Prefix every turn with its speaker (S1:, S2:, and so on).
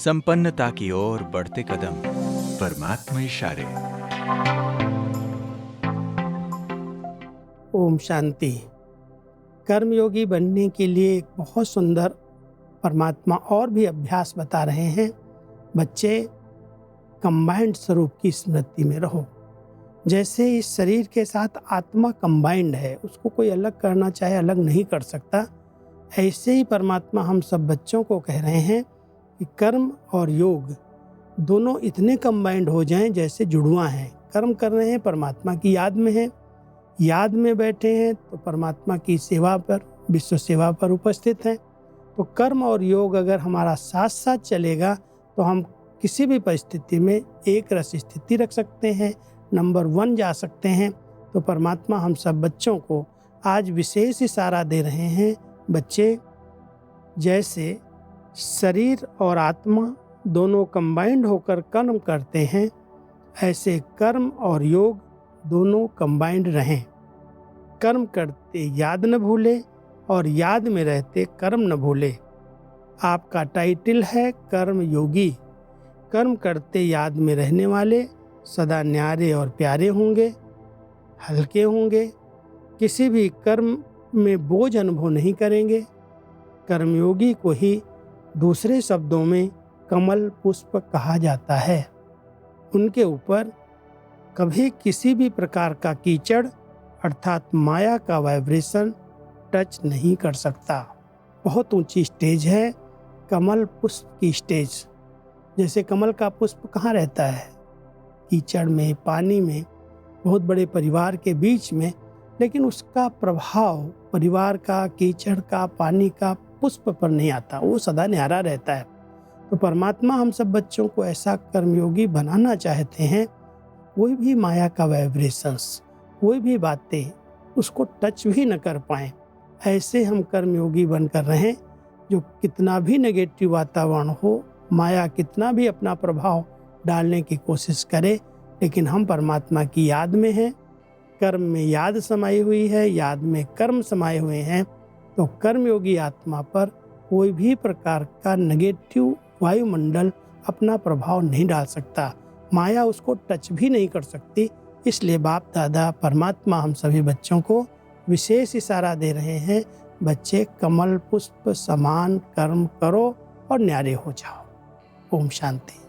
S1: संपन्नता की ओर बढ़ते कदम, परमात्मा इशारे।
S2: ओम शांति। कर्मयोगी बनने के लिए एक बहुत सुंदर परमात्मा और भी अभ्यास बता रहे हैं। बच्चे, कंबाइंड स्वरूप की स्मृति में रहो। जैसे इस शरीर के साथ आत्मा कंबाइंड है, उसको कोई अलग करना चाहे अलग नहीं कर सकता। ऐसे ही परमात्मा हम सब बच्चों को कह रहे हैं कि कर्म और योग दोनों इतने कंबाइंड हो जाएं जैसे जुड़वा हैं। कर्म कर रहे हैं, परमात्मा की याद में हैं, याद में बैठे हैं तो परमात्मा की सेवा पर, विश्व सेवा पर उपस्थित हैं। तो कर्म और योग अगर हमारा साथ साथ चलेगा तो हम किसी भी परिस्थिति में एक रस स्थिति रख सकते हैं, नंबर 1 जा सकते हैं। तो परमात्मा हम सब बच्चों को आज विशेष इशारा दे रहे हैं। बच्चे, जैसे शरीर और आत्मा दोनों कंबाइंड होकर कर्म करते हैं, ऐसे कर्म और योग दोनों कंबाइंड रहें। कर्म करते याद न भूले और याद में रहते कर्म न भूले। आपका टाइटल है कर्म योगी। कर्म करते याद में रहने वाले सदा न्यारे और प्यारे होंगे, हल्के होंगे, किसी भी कर्म में बोझ अनुभव नहीं करेंगे। कर्मयोगी को ही दूसरे शब्दों में कमल पुष्प कहा जाता है। उनके ऊपर कभी किसी भी प्रकार का कीचड़ अर्थात माया का वाइब्रेशन टच नहीं कर सकता। बहुत ऊंची स्टेज है कमल पुष्प की स्टेज। जैसे कमल का पुष्प कहाँ रहता है? कीचड़ में, पानी में, बहुत बड़े परिवार के बीच में, लेकिन उसका प्रभाव परिवार का, कीचड़ का, पानी का पुष्प पर नहीं आता, वो सदा न्यारा रहता है। तो परमात्मा हम सब बच्चों को ऐसा कर्मयोगी बनाना चाहते हैं, कोई भी माया का वाइब्रेशंस, कोई भी बातें उसको टच भी न कर पाएं। ऐसे हम कर्मयोगी बनकर रहें, जो कितना भी नेगेटिव वातावरण हो, माया कितना भी अपना प्रभाव डालने की कोशिश करे, लेकिन हम परमात्मा की याद में हैं। कर्म में याद समाई हुई है, याद में कर्म समाये हुए हैं। तो कर्मयोगी आत्मा पर कोई भी प्रकार का नेगेटिव वायुमंडल अपना प्रभाव नहीं डाल सकता, माया उसको टच भी नहीं कर सकती। इसलिए बाप दादा परमात्मा हम सभी बच्चों को विशेष इशारा दे रहे हैं, बच्चे कमल पुष्प समान कर्म करो और न्यारे हो जाओ। ओम शांति।